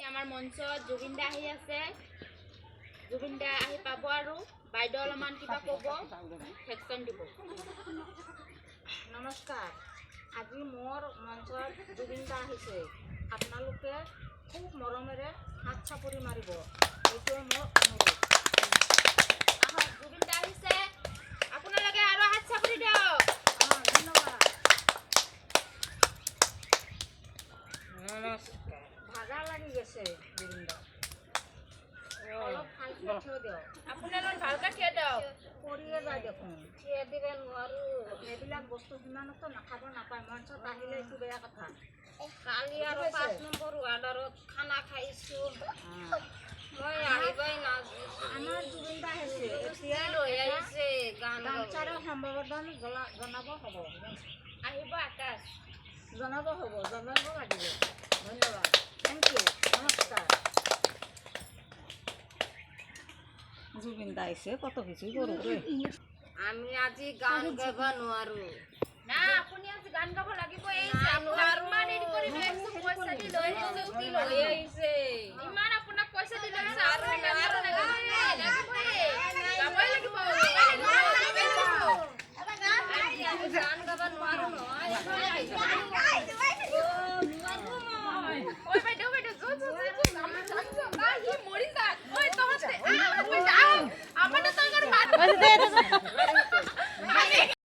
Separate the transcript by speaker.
Speaker 1: আমাৰ মঞ্চত জুবিন দা আহি আছে। জুবিন দা আহি পাব আৰু বাইদেউ অলপমান কিবা ক'ব, সেকশ্যন দিব।
Speaker 2: নমস্কাৰ। আজি মোৰ মঞ্চত জুবিন দা আহিছে। আপোনালোকে খুব মৰমেৰে হাত চাপৰি মাৰিব, এইটোৱে মোৰ অনুৰোধ।
Speaker 1: আহক, জুবিন দা আহিছে, আপোনালোকে আৰু হাত চাপৰি দিয়ক।
Speaker 2: ধন্যবাদ। নমস্কাৰ। ভাগা লাগি গৈছে জুবিন দা, অলপ ভালকৈ থিয় দিয়ক।
Speaker 1: আপোনালোক ভালকৈ থিয় দিয়ক।
Speaker 2: পৰিয়ে যায় দেখোন, থিয় দিব নোৱাৰোঁ। এইবিলাক বস্তু সিমানতো নাখাব নাপায়, মঞ্চত আহিলে এইটো বেয়া কথা। কালি আৰু 5 নম্বৰ ৱাৰ্ডত খানা খাইছোঁ, মই আহিবই নাজানো। আমাৰ জুবিন দা আহিছে, এতিয়া লৈ আহিছে গামোচাৰে সম্বৰ্ধন জনাব হ'ব।
Speaker 1: আহিব আকাশ,
Speaker 2: জনাব হ'ব, জনাব লাগিব। ধন্যবাদ, থেংক ইউ, নমস্কাৰ। জুবিন দা আহিছে, কত কিছু কৰোঁ। আমি আজি গান গাব নোৱাৰোঁ।
Speaker 1: না আপুনি আজি গান গাব লাগিব। এই যে আপোনাৰ ইমান দেৰি কৰি লৈছো, পইচা দি লৈ আহিছো, কি লৈ আহিছে? ইমান আপোনাক পইচা দি লৈছো, আপুনি গান গাব লাগিবই, গাবই লাগিব।
Speaker 2: আমি গান গাব নোৱাৰোঁ নহয়।
Speaker 1: ঐ বাইদেউ, সি মৰি যাক। ঐ তহঁতে আমাৰ তই মাৰ